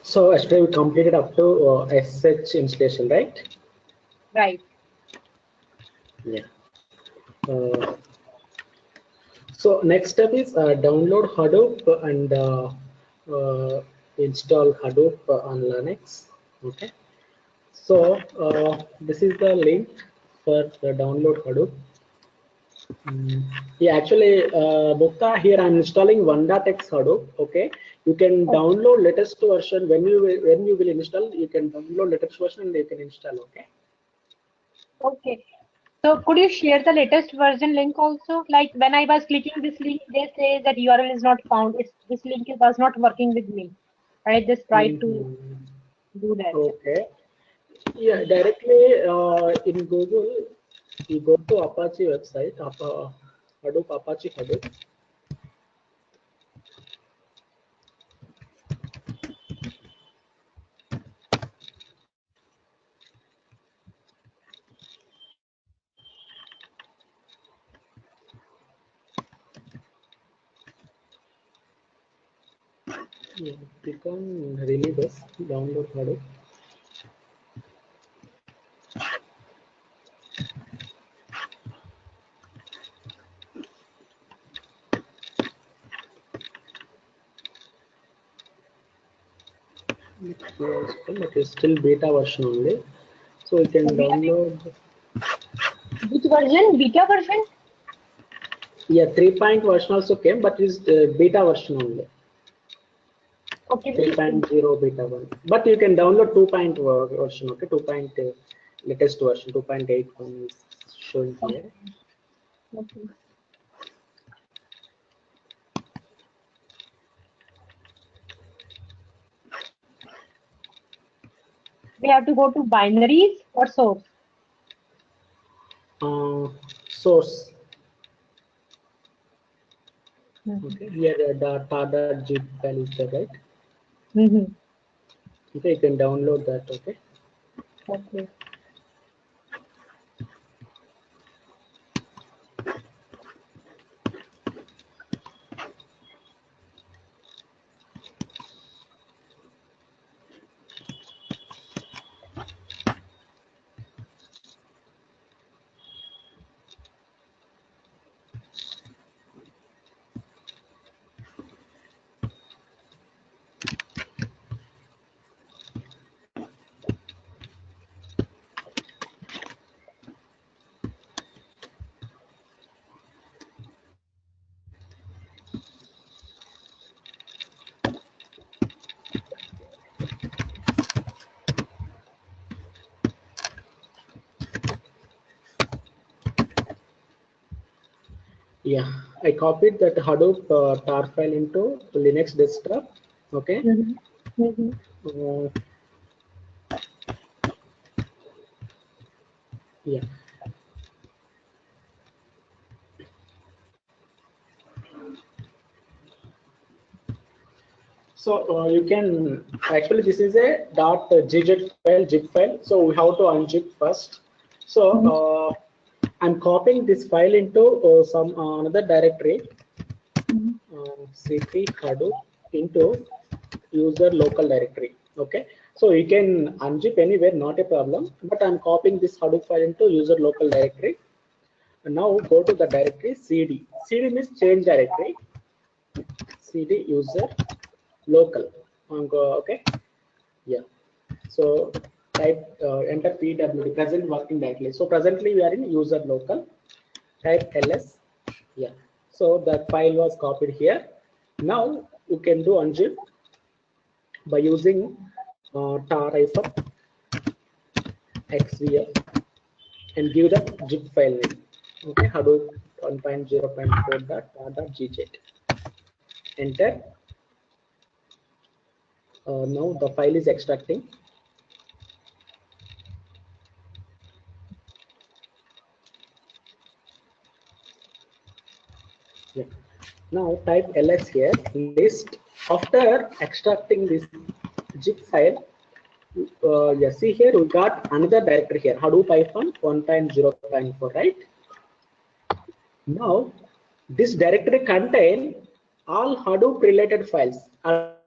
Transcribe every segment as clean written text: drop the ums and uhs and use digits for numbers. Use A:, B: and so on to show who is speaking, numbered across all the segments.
A: So yesterday we completed up to SH installation, right?
B: Right.
A: Yeah. So next step is download Hadoop and install Hadoop on Linux. Okay. So this is the link for the download Hadoop. Yeah, actually, Mukta, here I'm installing 1.x Hadoop. Okay, you can download latest version when you will install. You can download latest version and you can install. Okay.
B: Okay. So could you share the latest version link also? Like when I was clicking this link, they say that URL is not found. This link was not working with me. I just tried to do that.
A: Okay. Yeah, directly in Google, you go to Apache website, Hadoop Apache Hadoop. Yeah, click on releases, download Hadoop. It is still beta version only, so you can download.
B: Which version? Beta version?
A: Yeah, 3 version also came, but it's beta version only.
B: Okay.
A: 3.0 beta 1. But you can download 2. Version, okay? 2. Latest version 2.8 one is showing here.
B: Okay. We have to go to binaries or source.
A: Source. Okay, here the data.zip file is there, right? Okay, you can download that. Okay.
B: Okay.
A: Yeah, I copied that Hadoop tar file into Linux desktop. Okay. Yeah. So you can actually, this is a .gz file, zip file. So we have to unzip first. So I'm copying this file into some another directory. cp Hadoop into user local directory. Okay. So you can unzip anywhere, not a problem. But I'm copying this Hadoop file into user local directory. And now go to the directory cd. Cd means change directory. cd user local. Okay. Yeah. So type enter pwd present working directly. So presently we are in user local. Type ls. Yeah. So that file was copied here. Now you can do unzip by using tar-xvf and give the zip file name. Okay, Hadoop 1.0.4.tar.gz. Enter. Now the file is extracting. Yeah. Now type ls here, list. After extracting this zip file, yeah, see here we got another directory here, Hadoop Python 1.0.4, right? Now this directory contain all Hadoop related files.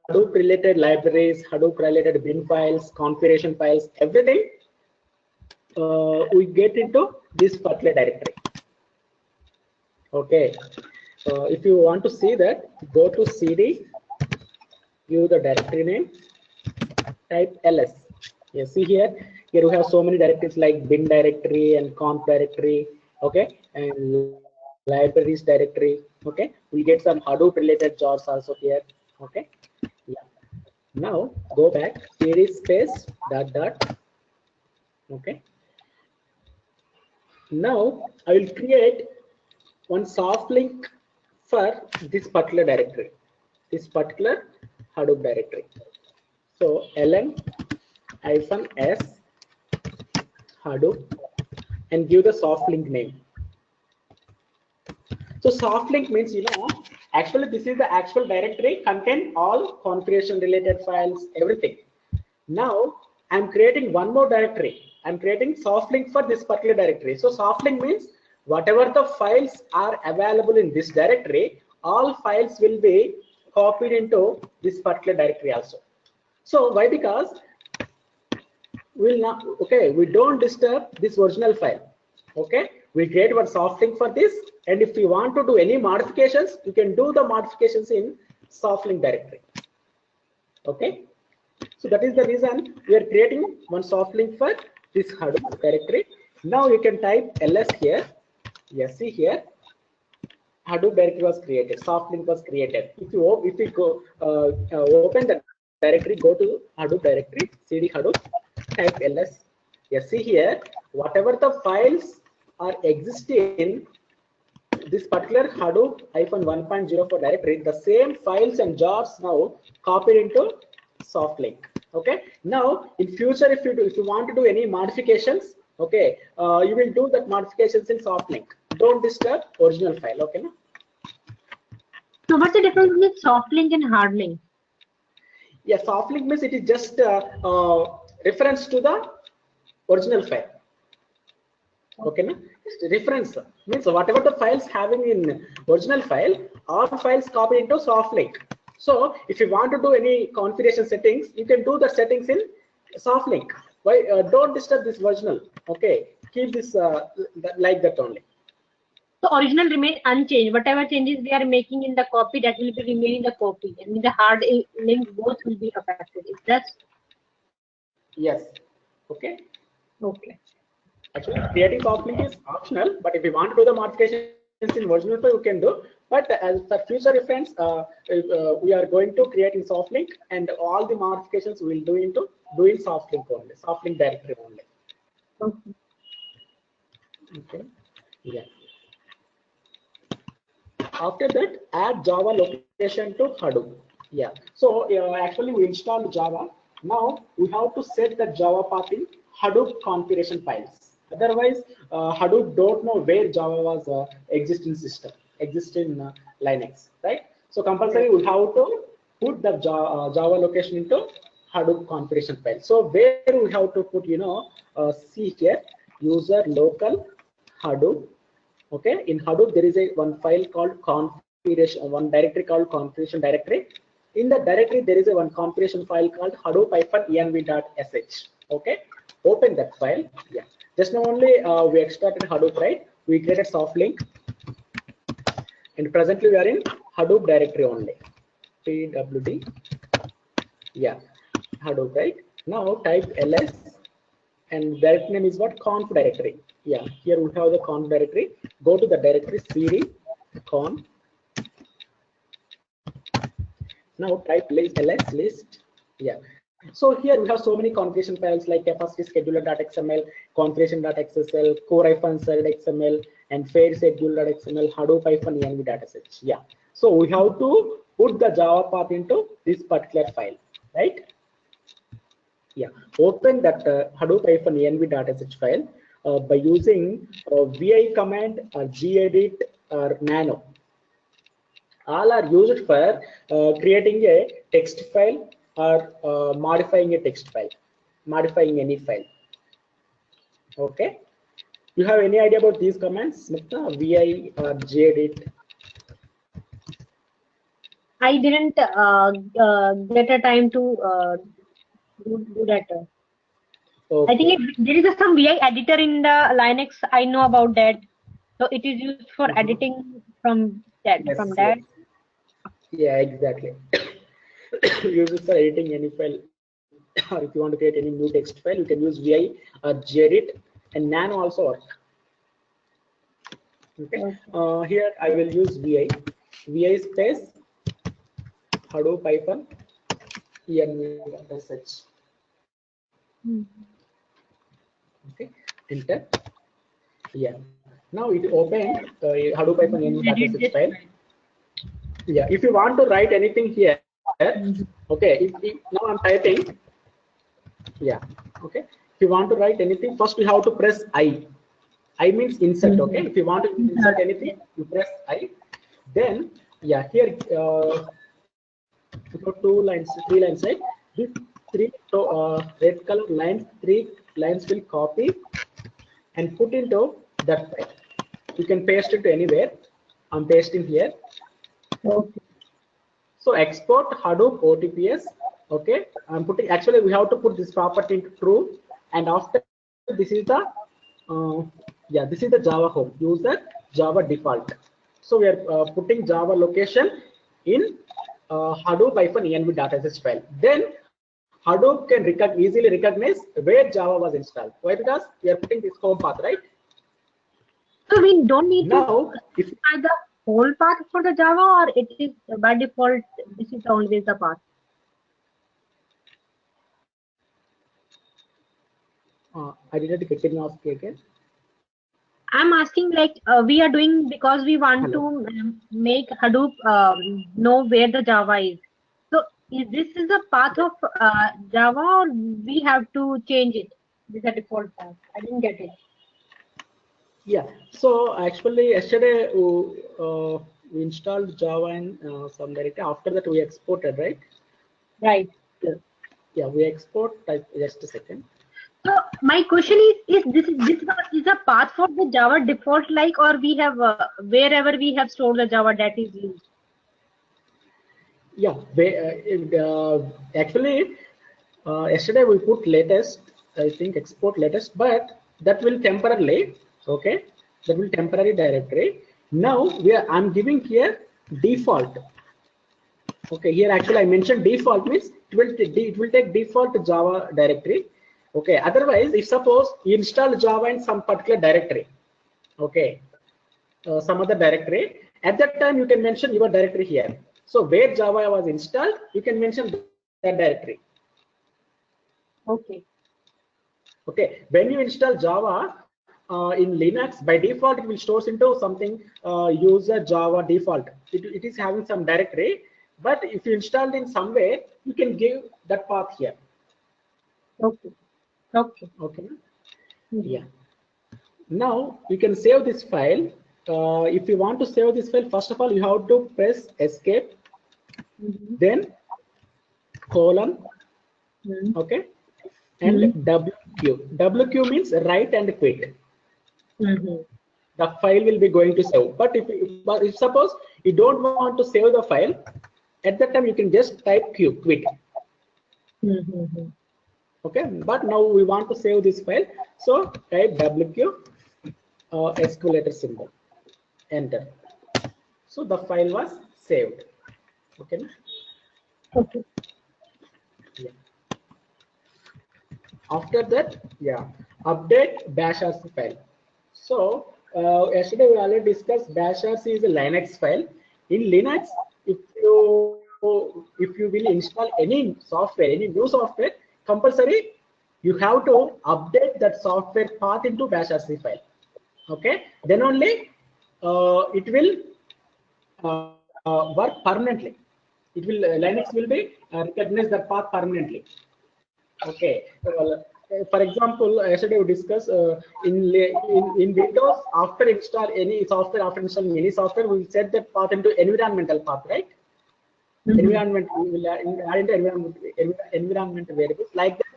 A: Hadoop related libraries, Hadoop related bin files, configuration files, everything we get into this particular directory. Okay. If you want to see that, go to CD, give the directory name, type ls. You see here we have so many directories like bin directory and conf directory, okay, and libraries directory, okay. We get some Hadoop related jobs also here, okay. Yeah. Now go back, cd space dot dot, okay. Now I will create one soft link for this particular directory, this particular Hadoop directory. So ln -s Hadoop and give the soft link name. So soft link means, actually this is the actual directory, contain all configuration related files, everything. Now I'm creating one more directory. I'm creating soft link for this particular directory. So soft link means whatever the files are available in this directory, all files will be copied into this particular directory also. So why? Because we'll not, okay, we don't disturb this original file, okay. We create one soft link for this, and if you want to do any modifications, you can do the modifications in soft link directory, okay. So that is the reason we are creating one soft link for this Hadoop directory. Now you can type ls here. Yes, see here, Hadoop directory was created, soft link was created. If you go open the directory, go to Hadoop directory, cd Hadoop, type ls. Yes, see here, whatever the files are existing this particular Hadoop -1.04 directory, the same files and jobs now copied into soft link. Okay. Now in future, if you want to do any modifications, okay, you will do that modifications in soft link. Don't disturb original file. Okay. No?
B: So what's the difference between soft link and hard link?
A: Yeah, soft link means it is just reference to the original file. Okay, no? Reference means whatever the files having in original file, all files copied into soft link. So if you want to do any configuration settings, you can do the settings in soft link. Why? Don't disturb this original. Okay, keep this like that only.
B: So original remain unchanged. Whatever changes we are making in the copy, that will be remain in the copy, and in the hard link both will be affected. Is that?
A: Yes. Okay.
B: Okay.
A: Actually, creating soft link is optional, but if you want to do the modifications in original file, you can do. But as for future reference, we are going to create in soft link, and all the modifications we will do in soft link only, soft link directory only.
B: Okay.
A: Okay. Yeah. After that, add Java location to Hadoop. Yeah. So actually, we installed Java. Now we have to set the Java path in Hadoop configuration files. Otherwise, Hadoop don't know where Java was existing system, existing Linux, right? So compulsory we have to put the Java location into Hadoop configuration file. So where we have to put, see here, user local Hadoop. Okay, in Hadoop there is one file called configuration, one directory called configuration directory. In the directory there is one configuration file called hadoop-env.sh. Okay, open that file. Yeah, just now only we extracted Hadoop, right? We created soft link, and presently we are in Hadoop directory only. pwd. Yeah, Hadoop, right? Now type ls, and directory name is what? Conf directory. Yeah, here we have the conf directory. Go to the directory cd conf. Now type ls list. Yeah. So here we have so many configuration files like capacity scheduler.xml, configuration.xsl, core-xml, and fair schedule.xml, hadoop-env.sh. Yeah. So we have to put the Java path into this particular file, right? Yeah, open that hadoop-env.sh file by using vi command or gedit or nano. All are used for creating a text file or modifying a text file, modifying any file. Okay, you have any idea about these commands, Smita? Vi or gedit?
B: I didn't get a time to do that. I think
A: Okay.
B: there is some VI editor in the Linux. I know about that. So it is used for
A: Uh-huh.
B: editing from that. From
A: Yes,
B: that.
A: yes. Yeah, exactly. Use it for editing any file, or if you want to create any new text file, you can use VI or Gedit, and Nano also work. Okay.
B: Okay.
A: Here I will use VI. VI space Hadoop Python env.sh.
B: Hmm.
A: Okay. Enter. Yeah. Now it opened Hadoop Python
B: Edit
A: env.sh
B: this
A: file.
B: file.
A: Yeah. If you want to write anything here,
B: Mhm.
A: okay. If now I'm typing. Yeah. Okay. If you want to write anything, first you have to press I. I means insert. Okay.
B: Mhm.
A: If you want to insert anything, you press I. Then yeah, here you got 3 lines, right? These red color lines, 3 lines will copy and put into that file. You can paste it anywhere. I'm pasting here.
B: Okay.
A: So export Hadoop OTPS. Okay, I'm putting. Actually, we have to put this property into true, and after this is the yeah, this is the Java home user Java default. So we are putting Java location in Hadoop-env.sh file. Then Hadoop can easily recognize where Java was installed. Why? Because we are putting this home path, right?
B: So we don't need to
A: Now, if
B: specify the whole path for the Java, or it is by default, this is always the path.
A: I didn't get any ask again.
B: I'm asking like we are doing because we want to
A: Hello.
B: make Hadoop know where the Java is. So is this is a path of Java, or we have to change it? This is a default path. I didn't get it.
A: Yeah. So actually, yesterday we installed Java in some directory. After that, we exported, right?
B: Right.
A: Yeah, we export. Type just a second.
B: So my question is this is a path for the Java default like, or we have wherever we have stored the Java that is used?
A: Yeah. Actually, yesterday we put latest. I think export latest, but that will temporarily. Okay, that will temporary directory. Now I'm giving here default. Okay, here actually I mentioned default means it will take default Java directory. Okay, otherwise if suppose you install Java in some particular directory, okay, some other directory, at that time you can mention your directory here. So where Java was installed, you can mention that directory.
B: Okay.
A: Okay, when you install Java in Linux, by default it will stores into something user Java default. It is having some directory, but if you installed in somewhere, you can give that path here.
B: Okay. Okay.
A: Okay.
B: Mhm.
A: Yeah. Now you can save this file. If you want to save this file, first of all, you have to press escape,
B: Mhm.
A: then colon,
B: Mhm.
A: okay, and
B: Mhm.
A: WQ. WQ means write and quit.
B: Mhm.
A: The file will be going to save. But if suppose you don't want to save the file, at that time you can just type Q, quit.
B: Mhm.
A: Okay. But now we want to save this file, so type WQ escalator symbol, enter. So the file was saved. Okay.
B: Okay.
A: Yeah. After that, yeah, update bash rc file. So yesterday we already discussed bash rc is a Linux file. In Linux, if you will install any software, any new software, compulsory you have to update that software path into bash rc file. Okay, then only it will work permanently. It will Linux will be recognize that path permanently. Okay. For example, yesterday we discussed in Windows, after install any software, after installing any software, we will set that path into environmental path, right?
B: Mhm.
A: Environment, we will add into environment variables like that.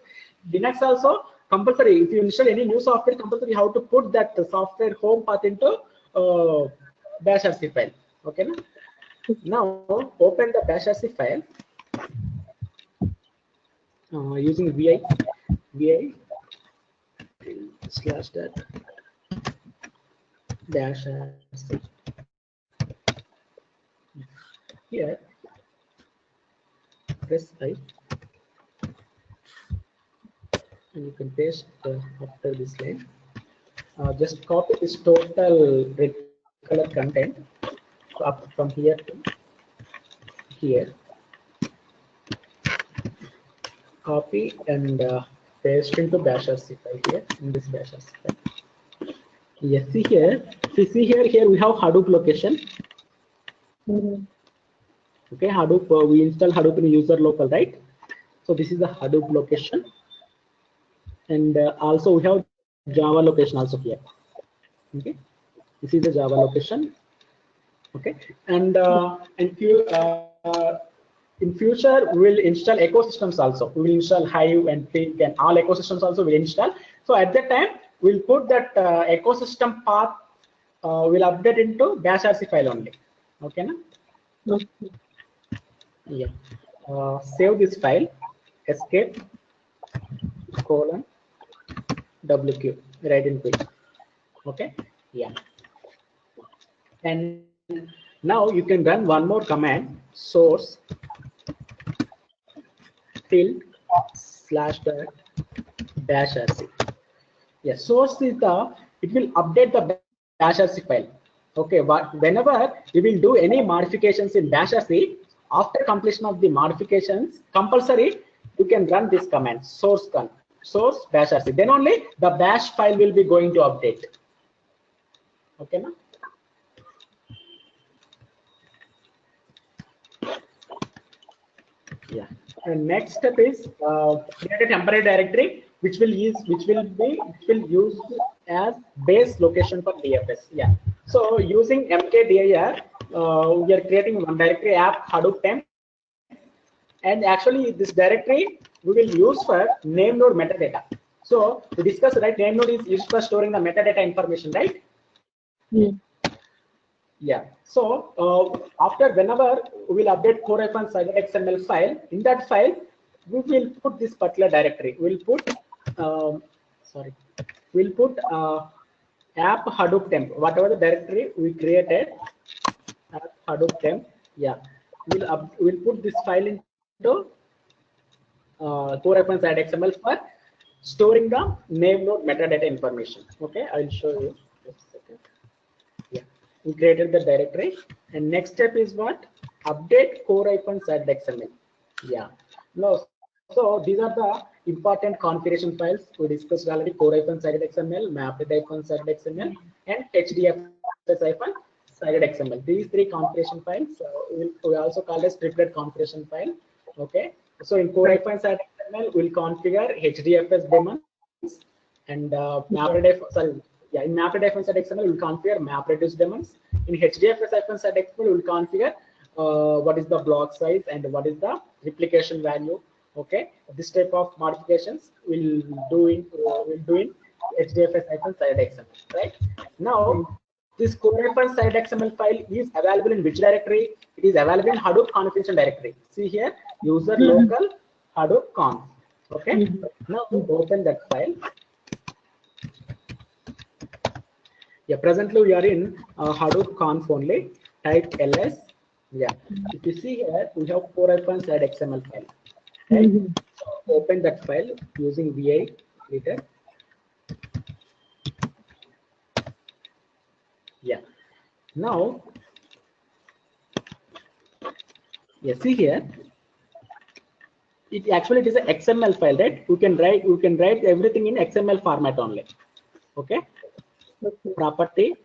A: Linux also compulsory. If you install any new software, compulsory how to put that software home path into bash rc file. Okay. No? Now open the bash.rc file using vi slash that dash rc. Here press I and you can paste after this line. Just copy this total red color content up from here to here. Copy and paste into bash.rc file here in this bash.rc file. Yes, see here. Here we have Hadoop location. Okay, Hadoop. We install Hadoop in user local, right? So this is the Hadoop location, and also we have Java location also here. Okay, this is the Java location. Okay, and in future we will install ecosystems also. We will install Hive and Pig and all ecosystems also will install. So at that time we'll put that ecosystem path will update into bash.rc file only. Okay, na?
B: Okay.
A: Yeah. Save this file. Escape colon WQ. Right in quick. Okay. Yeah. And now you can run one more command, source tilde slash the bash.rc. Yeah, source is it will update the bash.rc file. Okay, but whenever you will do any modifications in bash.rc, after completion of the modifications, compulsory you can run this command, source bash.rc. Then only the bash file will be going to update. Okay, na? Yeah. And next step is create a temporary directory which will use as base location for DFS. Yeah. So using mkdir, we are creating one directory app Hadoop temp, and actually this directory we will use for name node metadata. So we discussed, right, name node is used for storing the metadata information, right? Yeah. So after whenever we will update core-xml file, in that file we will put this particular directory. We'll put app Hadoop temp, whatever the directory we created, app Hadoop temp. Yeah. We'll put this file into core-xml for storing the name node metadata information. Okay, I'll show you. Just a second. Yeah, we created the directory, and next step is what? Update core-xml. Yeah. No, so these are the important configuration files we discussed already: core-xml, mapped-xml, and hdfs-xml. These three configuration files we also call as triplet configuration file. Okay. So in core-xml we'll configure HDFS daemons and in mapped-xml we'll configure MapReduce daemons. In HDFS-xml we'll configure what is the block size and what is the replication value. Okay, this type of modifications we'll do in HDFS-xml. Right now, this core-xml file is available in which directory? It is available in Hadoop configuration directory. See here, user local Hadoop conf. Okay, now open that file. Yeah, presently we are in Hadoop conf only. Type ls. Yeah, if you see here, we have core-xml file. Right? So open that file using vi editor. Yeah. Now, yeah, see here. It is an XML file, right? You can write everything in XML format only. Okay. Property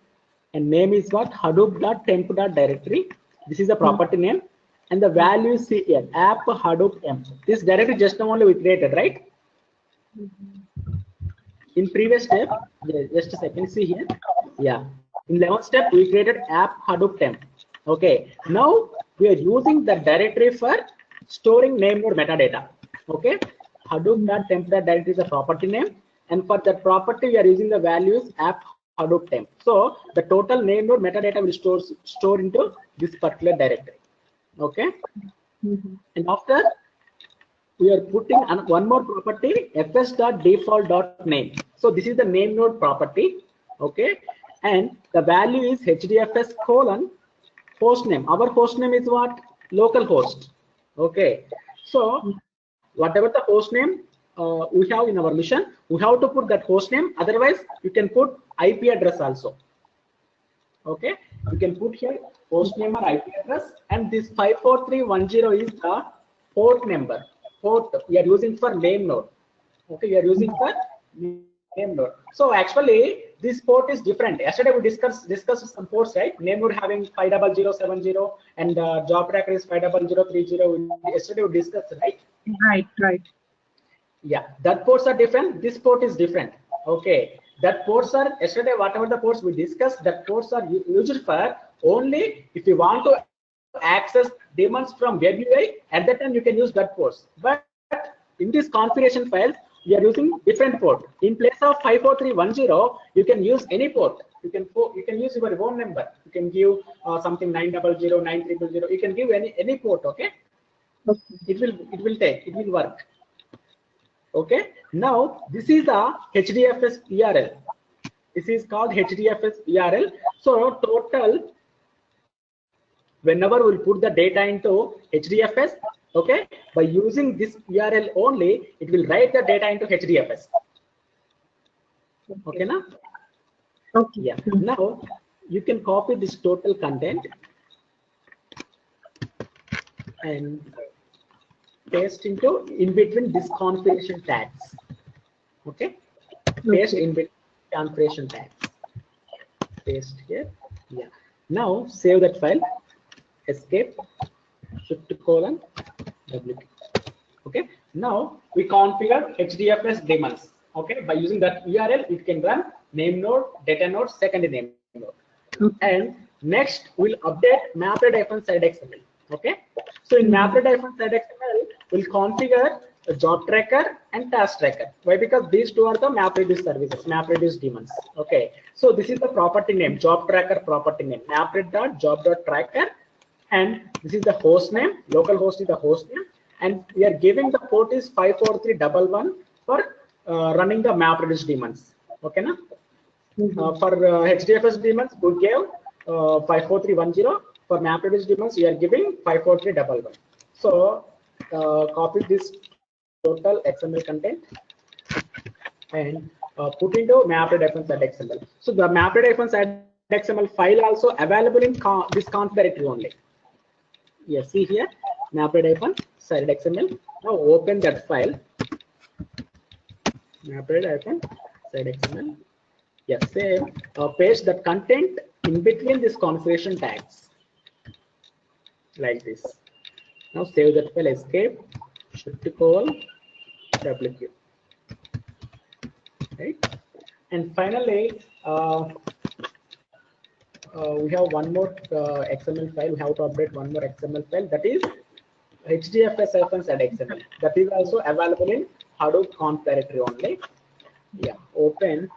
A: and name is what? Hadoop.temp.directory. This is the property name, and the value is here, app Hadoop temp. This directory just now only we created, right? In previous step, just a second, see here. Yeah. In 11th step, we created app Hadoop temp. Okay. Now we are using the directory for storing name node metadata. Okay. Hadoop.temp.directory is the property name, and for that property we are using the values app Hadoop temp. So the total name node metadata will store into this particular directory. Okay. And after we are putting one more property, fs.default.name. So this is the name node property. Okay. And the value is HDFS : host name. Our host name is what? Local host. Okay. So whatever the host name we have in our mission, we have to put that host name. Otherwise, you can put IP address also. Okay. You can put here host name or IP address, and this 54310 is the port number. Port we are using for name node. Okay, we are using for name node. So actually, this port is different. Yesterday we discussed some ports, right? Name node having 50070 and job tracker is 50030. Yesterday we discussed, right?
B: Right.
A: Yeah, that ports are different. This port is different. Okay, that ports are yesterday whatever the ports we discussed. That ports are used for only if you want to access daemons from web UI. At that time you can use that ports. But in this configuration file, we are using different port. In place of 54310, you can use any port. You can use your own number. You can give something 900, 9300. You can give any port. Okay. It will work. Okay. Now this is the HDFS URL. This is called HDFS URL. So total, whenever we'll put the data into HDFS, okay, by using this URL only, it will write the data into HDFS. Okay, now?
B: Okay.
A: Yeah. Now you can copy this total content and paste into in between this configuration tags. Okay. Paste in between configuration tags. Paste here. Yeah. Now save that file. Escape. Shift : WK. Okay. Now we configure HDFS daemons. Okay. By using that URL, it can run name node, data node, secondary name node. And next we'll update mapred-side-xml. Okay. So in mapred-side-xml, we'll configure a job tracker and task tracker. Why? Because these two are the MapReduce services, MapReduce daemons. Okay. So this is the property name, job tracker property name, mapred.job.tracker. And this is the host name, local host is the host name, and we are giving the port is 54311 for running the MapReduce daemons. Okay, na? For HDFS daemons, we gave 54310. For MapReduce daemons, we are giving 54311. So copy this total XML content and put into mapred-side-xml. So the mapred-side-xml file also available in this conf directory only. Yes, see here, mapred-side-xml. Now open that file. Mapred-side-xml. Yes, save. Paste that content in between this configuration tags, like this. Now save that file. Escape. Shift : WQ. Right. And finally, we have one more XML file. We have to update one more XML file, that is HDFS-XML. That is also available in Hadoop conf directory only. Yeah, open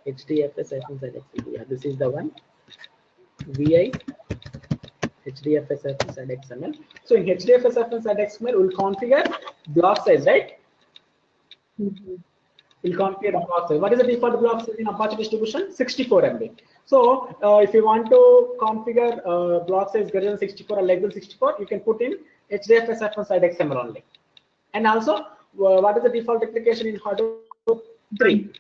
A: HDFS-XML. Yeah, this is the one. VI HDFS-XML. So in HDFS-XML, we'll configure block size, right? We'll configure block size. What is the default block size in Apache distribution? 64 MB. So if you want to configure block size greater than 64 or less than 64, you can put in HDFS-XML only. And also, what is the default application in Hadoop? 3.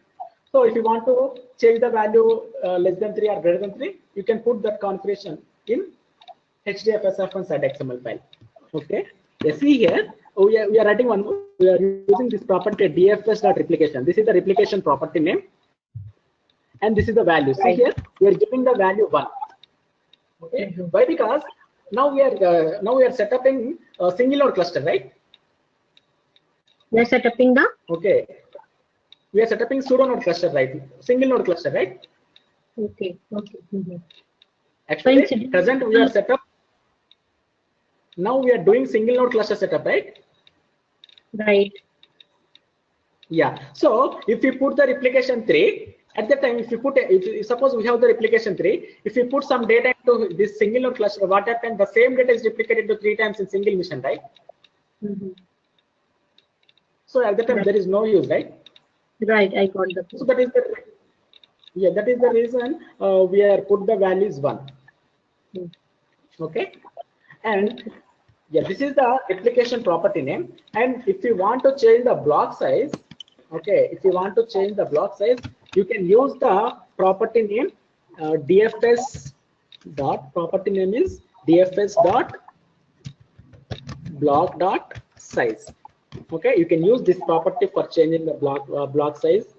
A: So if you want to change the value less than 3 or greater than 3, you can put that configuration in HDFS-XML file. Okay. You see here, we are writing one more. We are using this property dfs.replication. This is the replication property name, and this is the value. See here, we are giving the value 1. Okay. Why? Because now we are setting a single node cluster, right?
B: We are setting the.
A: Okay. We are setting pseudo node cluster, right? Single node cluster, right?
B: Okay.
A: Actually, present we are set up. Now we are doing single node cluster setup, right?
B: Right.
A: Yeah. So if we put the replication 3, At that time, if you put, suppose we have the replication tree, if you put some data into this single node cluster, what happens? The same data is replicated to 3 times in single mission, right? So at that time, there is no use, right?
B: Right, I got the point.
A: So that is the that is the reason we are put the values 1. Okay, and this is the replication property name. And if you want to change the block size, okay, if you want to change the block size, you can use the property name DFS dot, property name is DFS dot block dot size. Okay, you can use this property for changing the block size.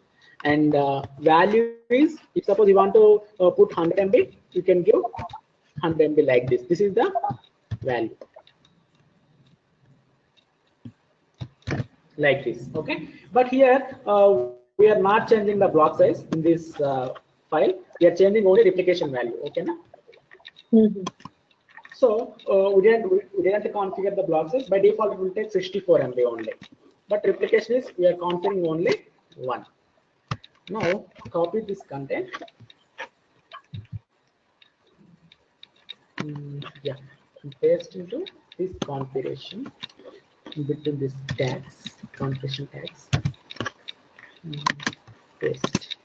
A: And value is, if suppose you want to put 100 MB, you can give 100 MB like this. This is the value, like this. Okay, but here we are not changing the block size in this file. We are changing only replication value. Okay, na? So we didn't configure the block size. By default, it will take 64 MB only. But replication is, we are configuring only 1. Now copy this content. And paste into this configuration between this tags, configuration tags. Paste.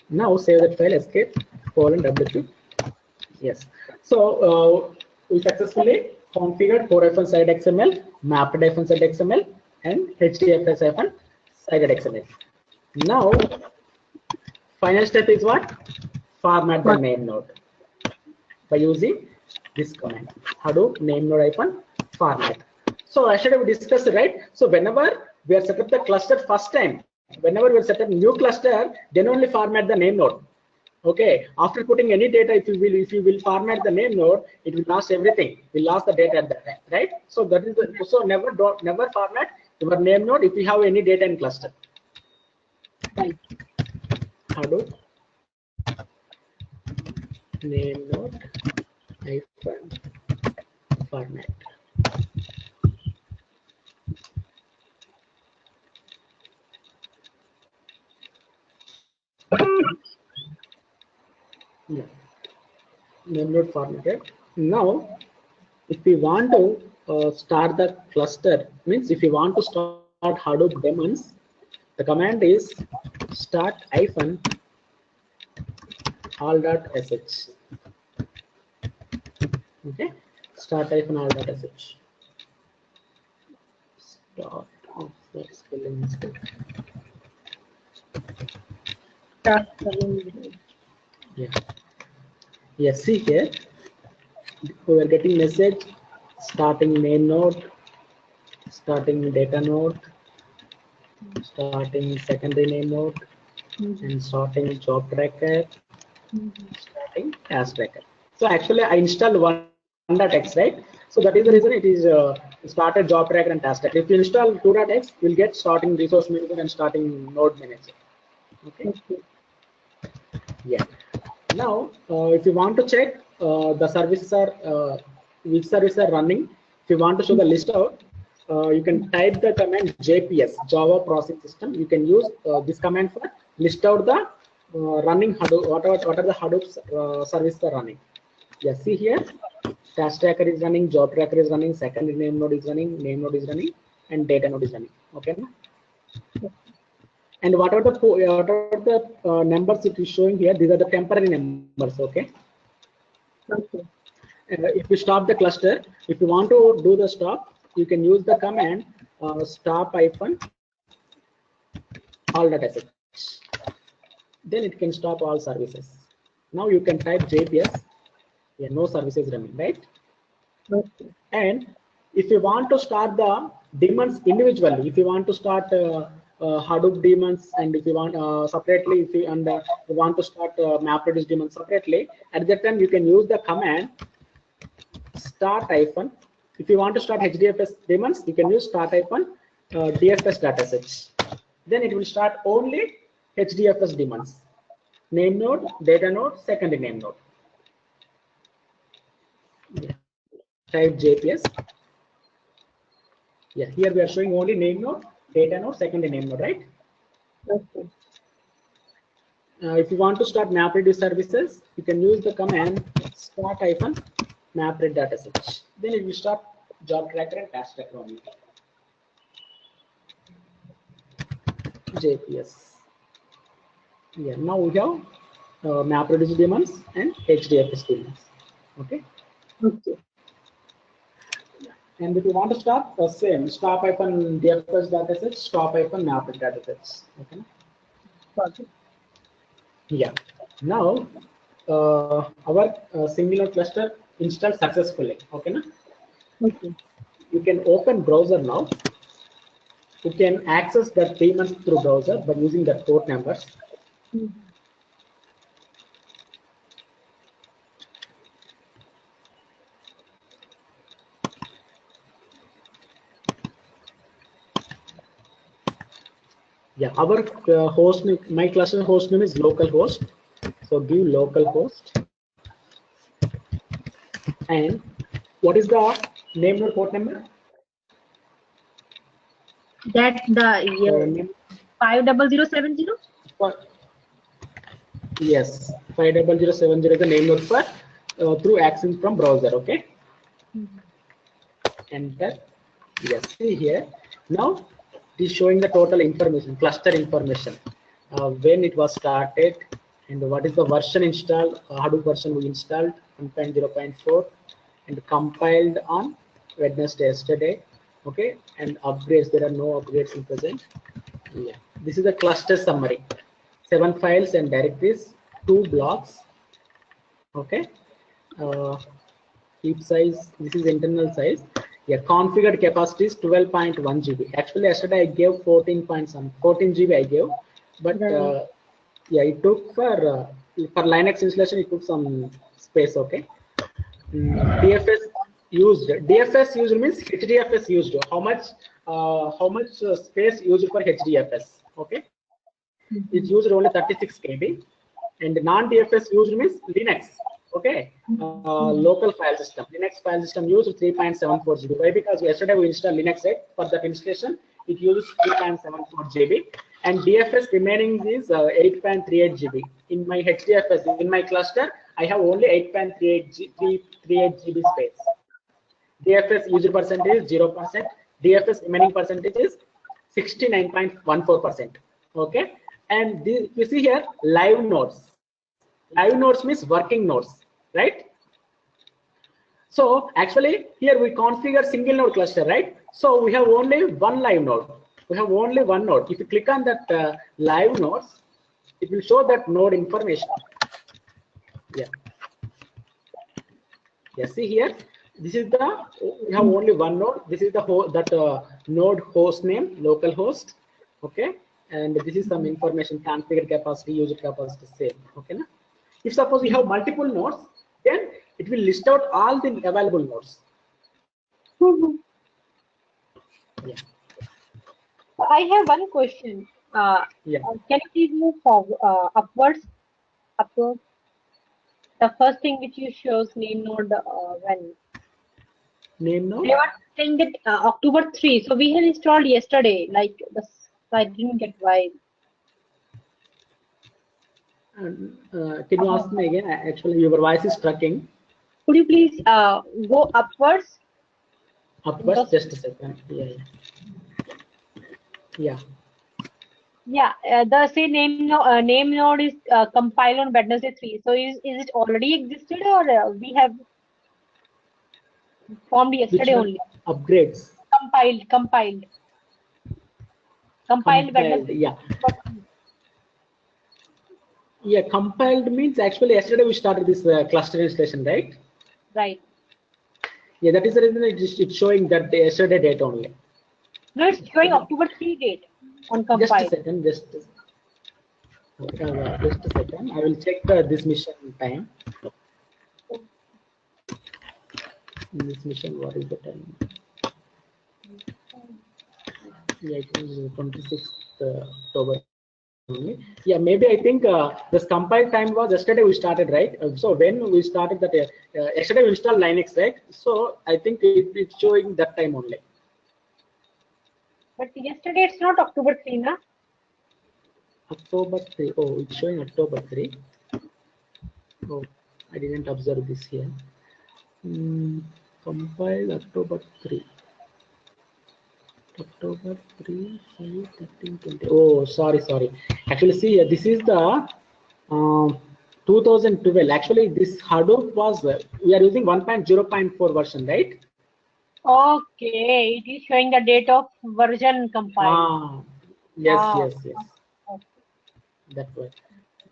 A: Now save that file, escape, :wq. Yes. So we successfully configured core-site.xml, mapped-site.xml, and hdfs-site.xml. Now, final step is what? Format the name node by using this command, Hadoop name node -format. So yesterday we discussed, right? So whenever we are set up the cluster first time, whenever we set up new cluster, then only format the name node. Okay, after putting any data, if you will format the name node, it will lose everything. Will lose the data at that time, right? So that is so never format your name node if you have any data in cluster. Right. Hadoop name node -format. Name node formatted. Now, if we want to start the cluster, means if you want to start Hadoop daemons, the command is start -all.sh. Okay, start -all.sh. Start of the spelling mistake. Yes, see here, we are getting message starting name node, starting data node, starting secondary name node, and starting job tracker, starting task tracker. So actually I installed one.x, right? So that is the reason it is started job tracker and task tracker. If you install 2.x, you'll get starting resource manager and starting node manager. Okay. Yeah. Now, if you want to check the services are which services are running, if you want to show the list out, you can type the command JPS, Java Processing System. You can use this command for list out the running Hadoop, what are the Hadoop services are running. Yes, see here, task tracker is running, job tracker is running, secondary name node is running, name node is running, and data node is running. Okay. And what are the numbers it is showing here? These are the temporary numbers. Okay. Okay. If you stop the cluster, if you want to do the stop, you can use the command stop -all.sh. Then it can stop all services. Now you can type JPS. Yeah, no services running, right? Okay. And if you want to start the daemons individually, if you want to start Hadoop daemons, and if you want separately, if you want to start MapReduce daemons separately, at that time you can use the command start -. If you want to start HDFS daemons, you can use start -dfs.sh. Then it will start only HDFS daemons, name node, data node, secondary name node. Yeah. Type JPS. Yeah, here we are showing only name node, data node, secondary name node, right?
B: Okay.
A: If you want to start MapReduce services, you can use the command start-MapRead dataset. Then it will start job tracker and task tracker only. JPS. Yeah, now we have MapReduce daemons and HDFS daemons. Okay.
B: Okay.
A: And if you want to start, same stop-DFS dataset, stop-MapRead datasets. Okay.
B: Got it.
A: Yeah. Now our single node cluster installed successfully. Okay. Na?
B: Okay.
A: You can open browser now. You can access the daemons through browser by using the port numbers. Yeah, our host name, my cluster host name is localhost. So give localhost. And what is the name node port number?
B: That the 50070.
A: Yes, 50070 is the name node for through access from browser. Okay. Enter. Yes, see here. Now it is showing the total information, cluster information, when it was started, and what is the version installed, Hadoop version we installed 1.0.4, and compiled on Wednesday yesterday. Okay, and upgrades, there are no upgrades in present. Yeah, this is a cluster summary. 7 files and directories, 2 blocks. Okay. Heap size, this is internal size. Yeah, configured capacity is 12.1 GB. Actually, yesterday I gave 14 GB I gave, but yeah, it took for Linux installation, it took some space. Okay. DFS used. DFS used means HDFS used. How much space used for HDFS? Okay. It's used only 36 KB, and non-DFS used means Linux. Okay, local file system. Linux file system used 3.74 GB. Why? Because yesterday we installed Linux, right? For that installation, it uses 3.74 GB, and DFS remaining is 8.38 GB. In my HDFS, in my cluster, I have only 8.38 GB space. DFS user percentage is 0%. DFS remaining percentage is 69.14%. Okay, and this, you see here live nodes. Live nodes means working nodes, right? So actually here we configure single node cluster, right? So we have only one live node. We have only one node. If you click on that live nodes, it will show that node information. Yeah. Yeah. See here. This is the, we have only one node. This is the node host name, local host. Okay. And this is some information, configured capacity, user capacity, same. Okay. Na? If suppose you have multiple nodes, then it will list out all the available nodes. Yeah.
B: I have one question.
A: Yeah.
B: Can you please move forward, upwards? Upwards. The first thing which you shows name node when
A: Name node.
B: they were saying that October 3. So we had installed yesterday. Like the, I didn't get why.
A: Can you ask me again? Actually, your voice is tracking.
B: Could you please go upwards?
A: Upwards, just a second. Yeah. Yeah.
B: Yeah, the say name node is compiled on Wednesday 3. So is it already existed or we have formed yesterday only?
A: Upgrades.
B: Compiled Wednesday.
A: Yeah. Yeah, compiled means actually yesterday we started this cluster installation, right?
B: Right.
A: Yeah, that is the reason it's showing that the yesterday date only.
B: No, it's showing October 3 date on compile.
A: Just a second, just a second. I will check this mission time. This mission, what is the time? Yeah, it is 26th October. Yeah, maybe I think this compile time was yesterday we started, right? So when we started that, yesterday we installed Linux, right? So I think it's showing that time only.
B: But yesterday it's not October 3, na?
A: October 3. Oh, it's showing October 3. Oh, I didn't observe this here. Compile October 3. October 3, 5, 13, 20. Oh, sorry. Actually, see, this is the 2012. Actually, this Hadoop was, we are using 1.0.4 version, right?
B: Okay, it is showing the date of version compiled.
A: Yes.
B: Okay.
A: That was,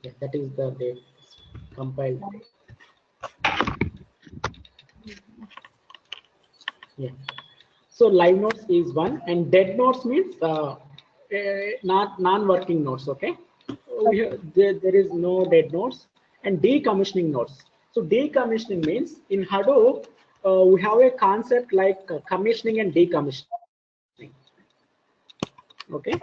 A: yeah, that is the date compiled. Yeah. So live nodes is one, and dead nodes means not non-working nodes. Okay. There is no dead nodes, and decommissioning nodes. So decommissioning means in Hadoop we have a concept like commissioning and decommissioning. Okay.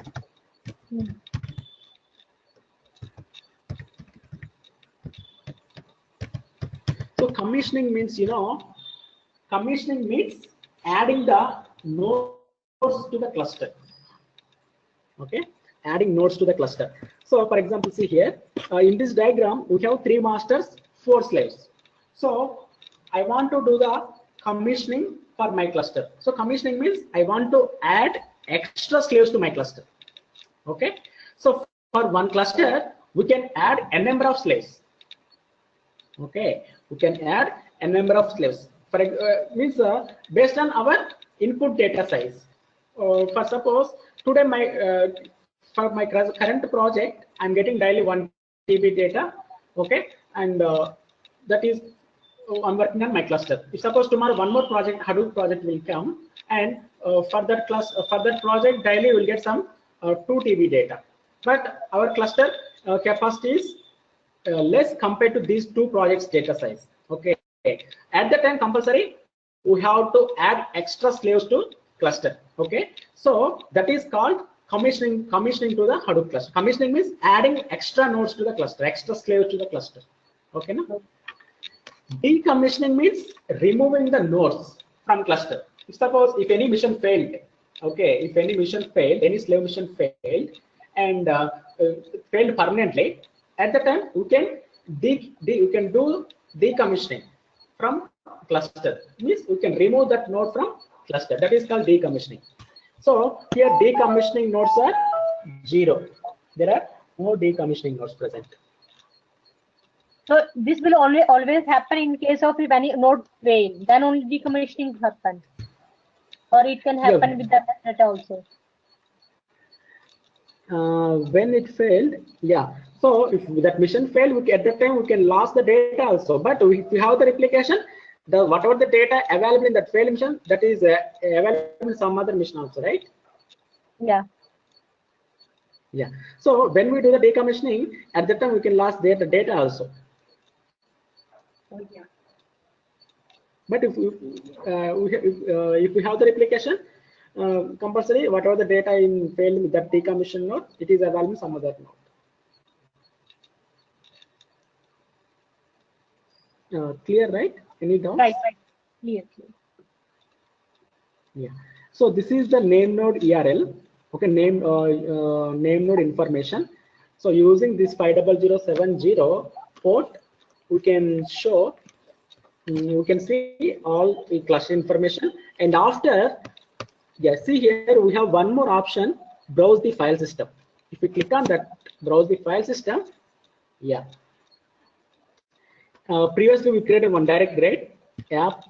A: So commissioning means, commissioning means adding the nodes to the cluster. Okay, adding nodes to the cluster. So for example, see here, in this diagram we have 3 masters, 4 slaves. So I want to do the commissioning for my cluster. So commissioning means I want to add extra slaves to my cluster. Okay, so for one cluster we can add a number of slaves. Okay, we can add a number of slaves. For means based on our input data size. For suppose today for my current project, I'm getting daily 1 TB data. Okay, and that is I'm working on my cluster. If suppose tomorrow one more project, Hadoop project will come, and for that project daily we'll get some 2 TB data. But our cluster capacity is less compared to these 2 projects data size. Okay, at the time compulsory we have to add extra slaves to cluster. Okay, so that is called commissioning to the Hadoop cluster. Commissioning means adding extra nodes to the cluster, extra slaves to the cluster. Okay, no? Decommissioning means removing the nodes from cluster. Suppose if any mission failed, okay, if any mission failed, any slave mission failed and failed permanently, at the time you can do decommissioning from cluster. Means you can remove that node from cluster. That is called decommissioning. So here decommissioning nodes are 0. There are no decommissioning nodes present.
B: So this will always happen in case of if any node fail, then only decommissioning happen, or it can happen with the data also.
A: When it failed, yeah. So if that mission failed, at that time we can lose the data also. But if we have the replication, whatever the data available in that failed mission, that is available in some other mission also, right?
B: Yeah.
A: Yeah. So when we do the decommissioning, at that time we can lose the data also.
B: Yeah.
A: But if we have the replication, compulsory whatever the data in failed that decommission node, it is available in some other node. Clear, right? Any doubts?
B: Right. Clear.
A: Yeah. So this is the name node URL. Okay, name node information. So using this 50070 port, we can show. We can see all the cluster information, and after, yeah, see here we have one more option, browse the file system. If we click on that, browse the file system, yeah. Previously we created one directory, app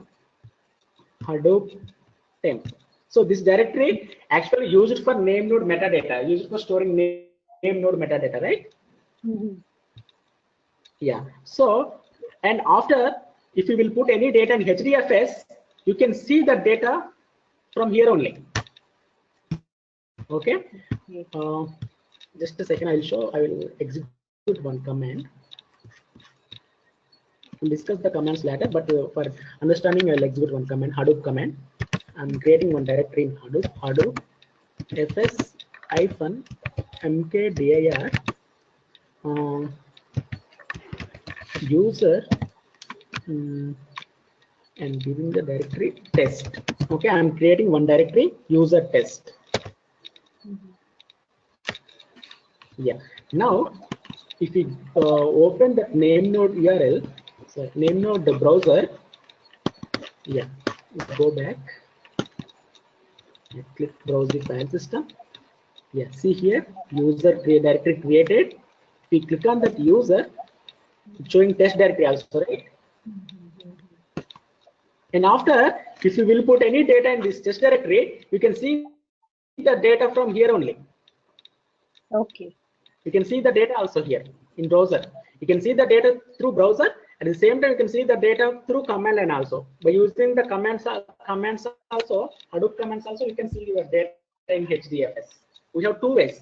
A: Hadoop temp. So this directory actually used for name node metadata, used for storing name node metadata, right? Yeah. So, and after, if you will put any data in HDFS, you can see the data from here only. Okay. Just a second, I will execute one command. We'll discuss the commands later, but for understanding, I'll execute one command, Hadoop command. I'm creating one directory in Hadoop fs-mkdir user and giving the directory test. Okay, I'm creating one directory, user test. Yeah. Now, if we open the name node URL, so name node the browser, yeah, let's go back. Click browse the file system. Yeah, see here, user directory created. We click on that user, showing test directory also, right? And after, if you will put any data in this test directory, you can see the data from here only.
B: Okay.
A: You can see the data also here in browser. You can see the data through browser. At the same time, you can see the data through command line also. By using the commands also, Hadoop commands also, you can see your data in HDFS. We have two ways.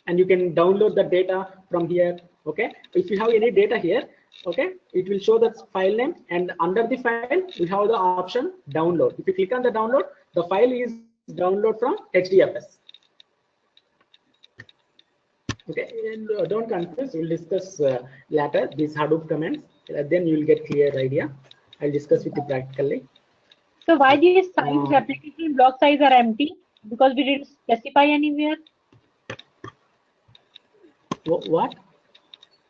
A: And you can download the data from here. Okay. If you have any data here, okay, it will show the file name, and under the file we have the option download. If you click on the download, the file is download from HDFS. Okay, and don't confuse. We'll discuss later these Hadoop commands. Then you will get clear idea. I'll discuss with you practically.
B: So why these size application block size are empty? Because we didn't specify anywhere.
A: What?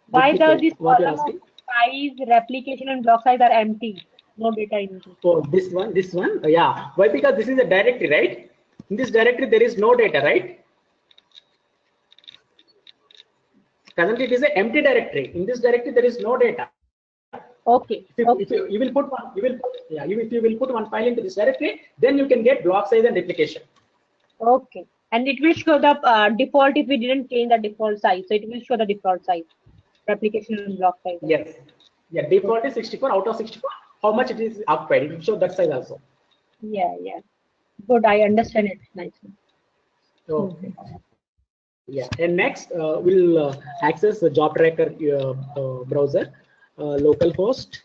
B: Why this
A: what you're
B: column of
A: asking?
B: size, replication, and block size are empty? No data in it.
A: Oh, this one. Yeah. Why? Because this is a directory, right? In this directory there is no data, right? Currently it is an empty directory. In this directory there is no data.
B: Okay.
A: If you will put one, if you will put one file into this directory, then you can get block size and replication.
B: Okay. And it will show the default if we didn't change the default size. So it will show the default size, replication and block size.
A: Yes. Yeah. Default is 64 out of 64. How much it is occupied? It will show that size also.
B: Yeah. Good. I understand it nicely.
A: Okay. Yeah. And next, we'll access the job tracker browser, localhost,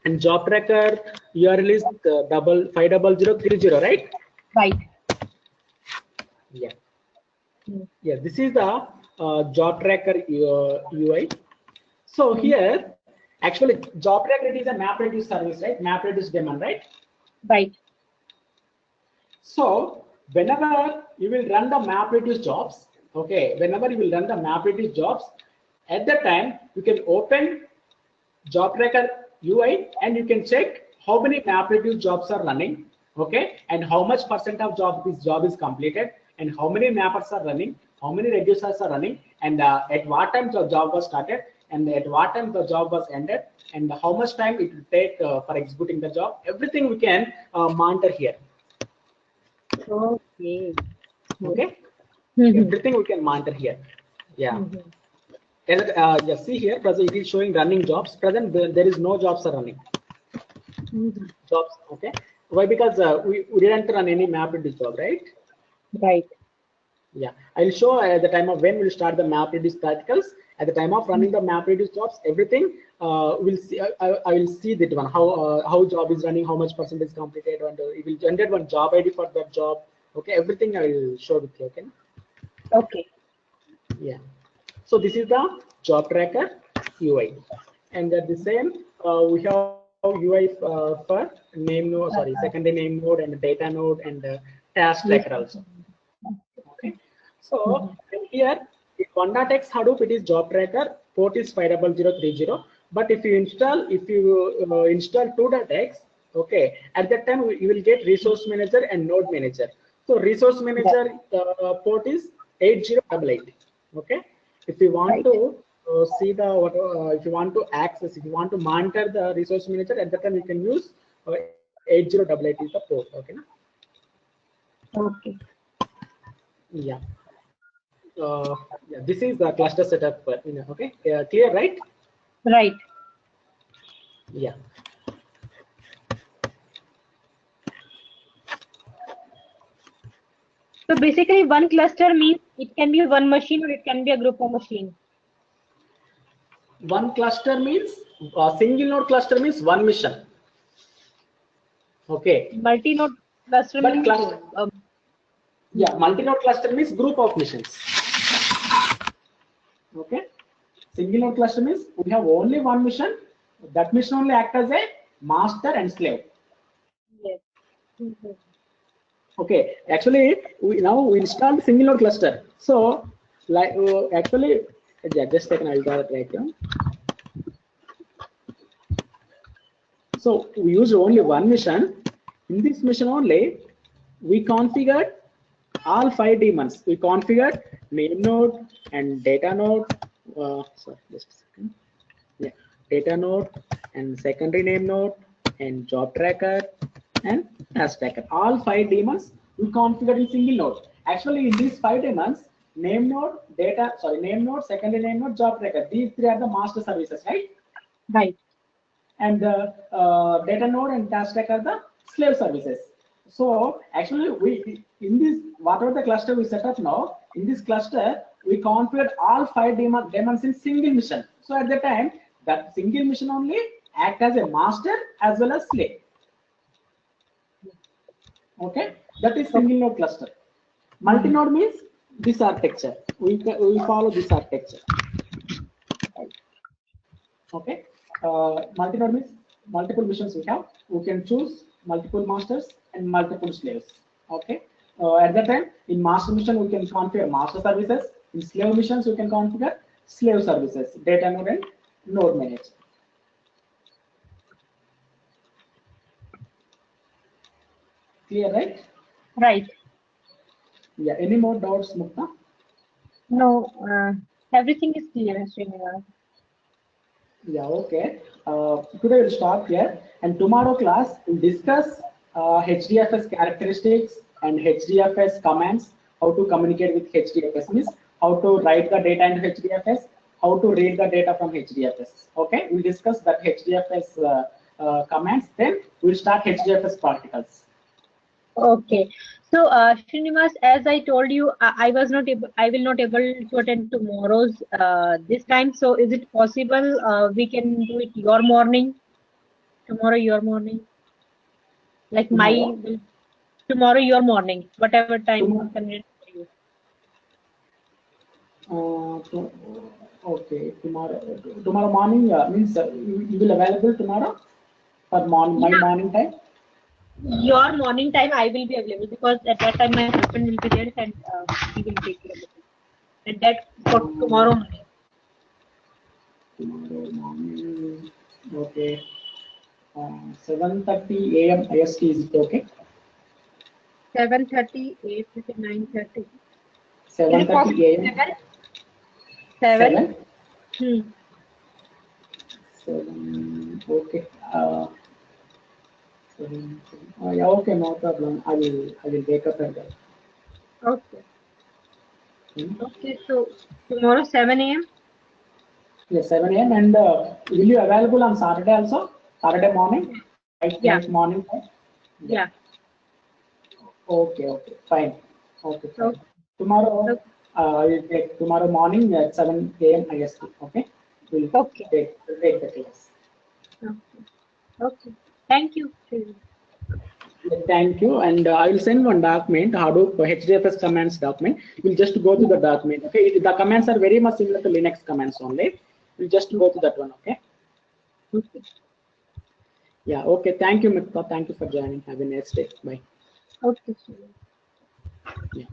A: and job tracker URL is 50030, right?
B: Right.
A: Yeah. Yeah. This is the job tracker UI. So here, actually, job tracker, it is a MapReduce service, right? MapReduce daemon, right?
B: Right.
A: So whenever you will run the MapReduce jobs, okay, whenever you will run the MapReduce jobs, at that time you can open job tracker UI and you can check how many MapReduce jobs are running, okay, and how much % of this job is completed, and how many mappers are running, how many reducers are running, and at what time the job was started, and at what time the job was ended, and how much time it will take for executing the job. Everything we can monitor here.
B: Okay.
A: Okay. Everything we can monitor here. Yeah. And see here, present it is showing running jobs. Present there is no jobs are running. Jobs. Okay. Why? Because we didn't run any MapReduce job, right?
B: Right.
A: Yeah. I'll show at the time of when we'll start the MapReduce practicals. At the time of running the MapReduce jobs, everything we'll see. I will see that one how job is running, how much % is completed, and it will generate one job ID for that job. Okay. Everything I will show with you. Okay.
B: Okay.
A: Yeah. So this is the job tracker UI, and at the same we have UI for name node, secondary name node and data node and task tracker also. Okay. So here in Conda-X Hadoop it is job tracker, port is 50030. But if you install 2.x, okay, at that time you will get resource manager and node manager. So resource manager port is 8088. Okay. If you want to see if you want to access, if you want to monitor the resource manager, at that time you can use 8088 is the port. Okay.
B: Okay.
A: Yeah. Yeah. This is the cluster setup. Okay. Clear, right?
B: Right.
A: Yeah.
B: So basically, one cluster means it can be one machine or it can be a group of machines.
A: One cluster means single node cluster means one mission. Okay.
B: Multi-node cluster
A: But
B: means
A: multi-node cluster means group of missions. Okay. Single node cluster means we have only one mission. That mission only acts as a master and slave.
B: yes.
A: Okay, actually, we installed single node cluster. So, like actually, just take an alter right here. So we used only one mission. In this mission only, we configured all 5 daemons. We configured name node and data node. Sorry, just a second. Yeah, data node and secondary name node and job tracker and task tracker. All 5 daemons we configured in single node. Actually, in these 5 daemons, name node, name node, secondary name node, job tracker. These 3 are the master services, right?
B: Right.
A: And the data node and task tracker are the slave services. So actually, we in this whatever the cluster we set up now, in this cluster we configured all 5 daemons in single mission. So at the time, that single mission only act as a master as well as slave. Okay, that is single node cluster. Multi node means this architecture. We follow this architecture. Okay, multi-node means multiple missions we have. We can choose multiple masters and multiple slaves. Okay, at that time in master mission we can configure master services. In slave missions we can configure slave services, data node and node manager. Clear, right?
B: Right.
A: Yeah. Any more doubts, Mukta?
B: No, everything is clear, Srinivas.
A: Yeah, okay. Today we'll stop here, and tomorrow class we'll discuss HDFS characteristics and HDFS commands, how to communicate with HDFS means how to write the data into HDFS, how to read the data from HDFS. Okay, we'll discuss that HDFS commands. Then we'll start HDFS particles.
B: Okay. So, Srinivas, as I told you, I was not able, I will not able to attend tomorrow's this time. So, is it possible we can do it your morning, tomorrow your morning, like
A: Tomorrow?
B: tomorrow your morning, whatever time
A: Tomorrow.
B: convenient for you.
A: Okay, tomorrow morning means you will available tomorrow for my
B: Yeah,
A: morning time.
B: your morning time I will be available because at that time my husband will be there and he will take care of it. And that for tomorrow morning.
A: Tomorrow morning, okay. 7:30 a.m. IST, is it okay?
B: 7:30, 8:30, 9:30. Is it
A: 7:30
B: possible?
A: a.m.
B: 7?
A: 7?
B: Hmm.
A: 7, okay. 7, yeah, okay, no problem. I will wake up at that.
B: Okay.
A: Hmm?
B: Okay, so tomorrow 7 a.m.
A: Yes, 7 a.m. And will you available on Saturday also? Saturday morning?
B: Yeah,
A: Night morning time?
B: yeah.
A: Okay, okay, fine. Okay, fine.
B: Okay.
A: Tomorrow, I will take tomorrow morning at 7 a.m. IST. Okay, we'll
B: Okay.
A: take the class.
B: Okay. Okay. Thank you.
A: Yeah, thank you. And I will send one document, Hadoop HDFS commands document. We'll just go to the document. Okay, the commands are very much similar to Linux commands only. We'll just go to that one. Okay.
B: Okay.
A: Yeah. Okay. Thank you, Mikta. Thank you for joining. Have a nice day. Bye.
B: Okay.
A: Yeah.